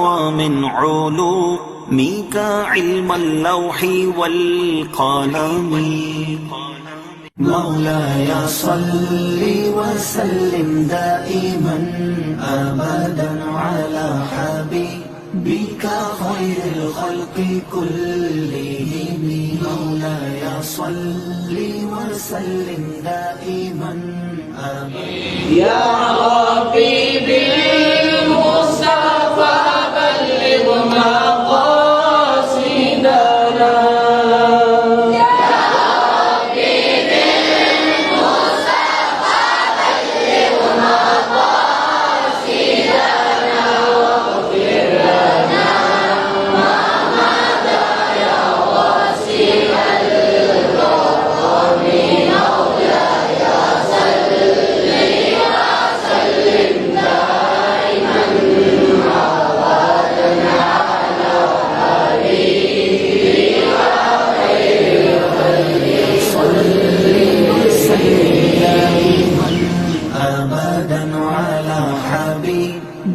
ومن علومك علم اللوح والقلم. مولاي صل وسلم دائما أبدا على حبيبك خير الخلق كلهم. مولاي صل وسلم دائما أبدا يا ربي بالمصطفى بلغ مقاصدنا.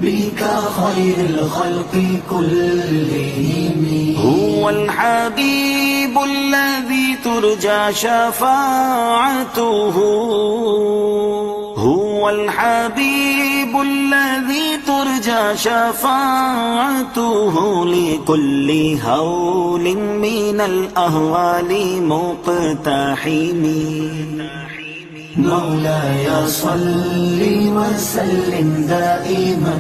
بك خير الخلق كلهم. هو الحبيب الذي ترجى شفاعته. هو الحبيب الذي ترجى شفاعته لكل هول من الأهوال مقتحم. مولاي صل وسلم دائما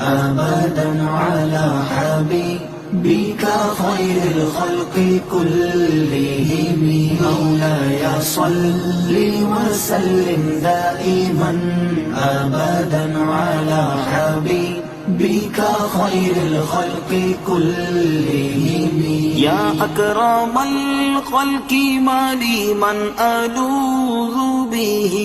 أبدا على حبيبك خير الخلق كلهم. مولاي صل وسلم دائما أبدا على حبيبك خير الخلق كلهم. يا أكرم الخلق ما لي من ألوذ به.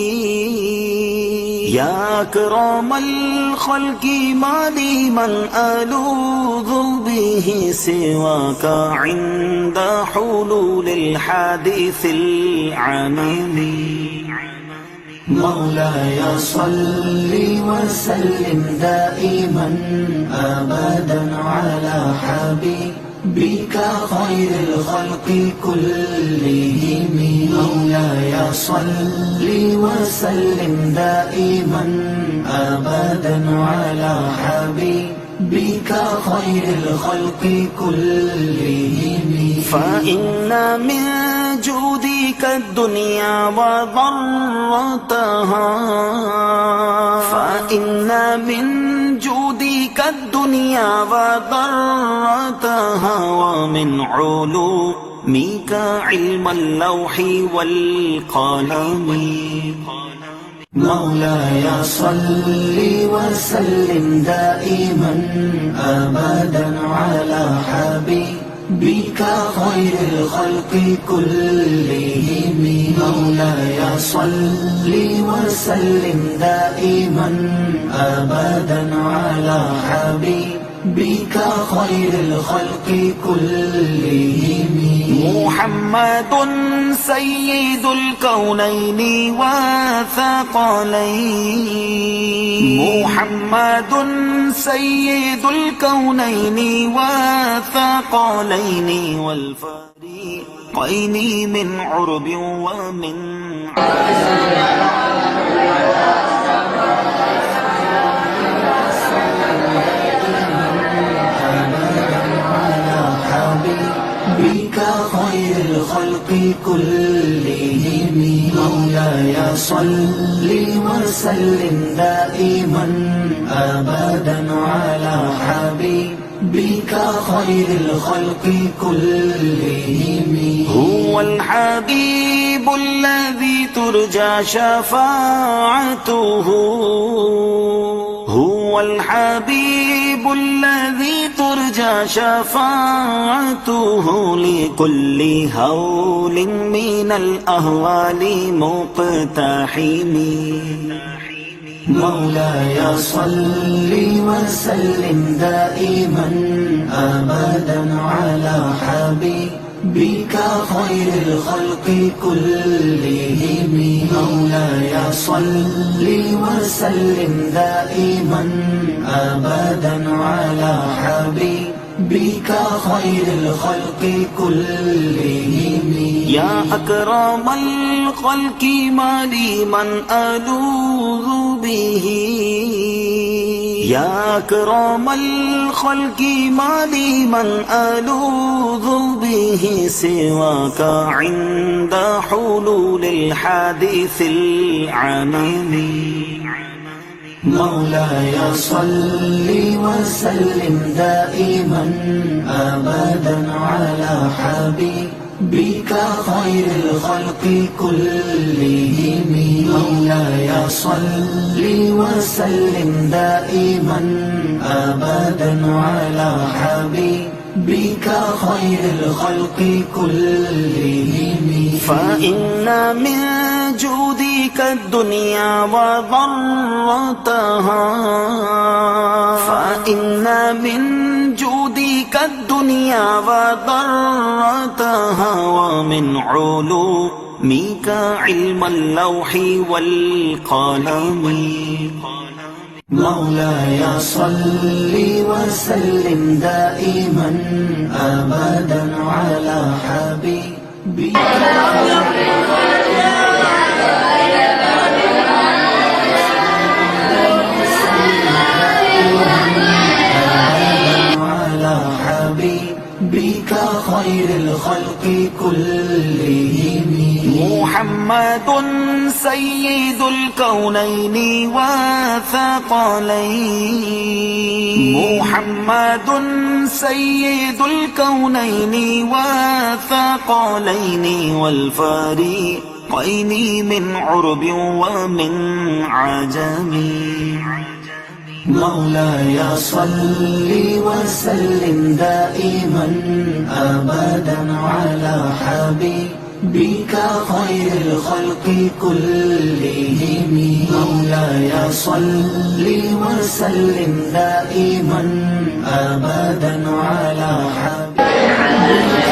يا أكرم الخلق ما لي من ألوذ به سواك عند حلول الحادث العميم. مولاي صل وسلم دائما أبدا على حبيبك خير الخلق كلهم. مولاي صل وسلم دائما أبدا على حبيبك خير الخلق كلهم. فإن من جودك الدنيا وضرتها. فإن من جودك الدنيا وضرتها ومن علومك علم اللوح والقلم. مولاي صل وسلم دائما أبدا على حبيبك خير الخلق كلهم. مولاي صل وسلم دائما أبدا على حبيبك خير الخلق كلهم. محمد سيد الكونين والثقلين. محمد سيد الكونين والثقلين والفريقين من عرب ومن بك خير الخلق كلهم. مولاي صل وسلم دائما أبدا على حبيبك خير الخلق كلهم. هو الحبيب الذي ترجى شفاعته. هو الحبيب الذي ترجى شفاعته لكل هول من الأهوال مقتحم. مولاي صل وسلم دائما أبدا على حبيبك بك خير الخلق كلهم مولاي صل وسلم دائما أبدا على حبيبك خير الخلق كلهم يا أكرم الخلق ما لي من ألوذ به يا أكرم الخلق ما لي من ألوذ به سواك عند حلول الحادث العميم مولاي صل وسلم دائما أبدا على حبيبك خير الخلق كلهم مولاي صل وسلم دائما أبدا على حبيبك خير الخلق كلهم فإن من جودك الدنيا وضرتها فإن من جودك الدنيا وضرتها ومن علومك علم اللوح والقلم مولاي صل وسلم دائما أبدا على حبيبك بك خير الخلق كلهم محمد سيد الكونين وثقلين محمد سيد الكونين وثقلين والفريقين من عرب ومن عجم مولاي صل وسلم دائما أبدا على حبيبك خير الخلق كلهم مولاي صل وسلم دائما أبدا على حبيبك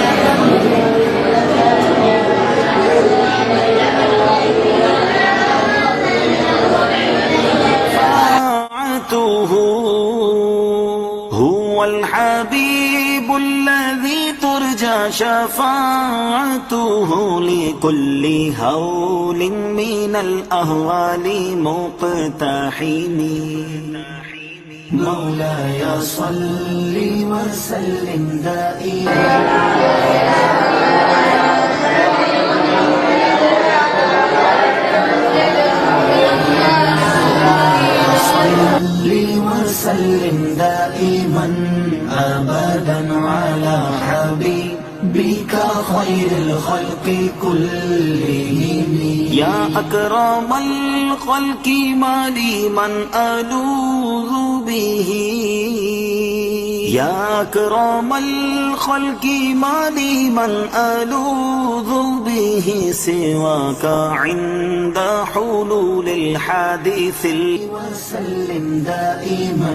هو الحبيب الذي ترجى شفاعته لكل هول من الأهوال مقتحم مولاي صل وسلم دائما وسلم دائما أبدا على حبيبك خير الخلق كلهم يا أكرم الخلق ما لي من ألوذ به يا أكرم الخلق ما لي من ألوذ به سواك عند حلول الحادث وسلم دائما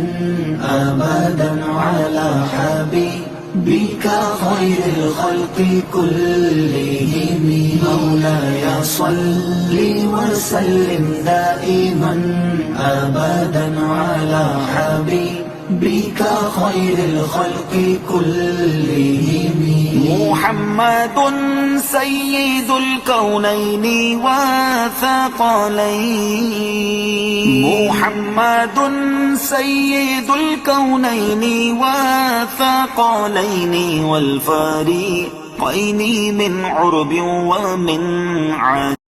أبدا على حبيبك خير الخلق كلهم مولاي صل وسلم دائما أبدا على حبيبك خير الخلق كلهم محمد سيد الكونين وثقلين محمد سيد الكونين وثقلين والفريقين من عرب ومن عجم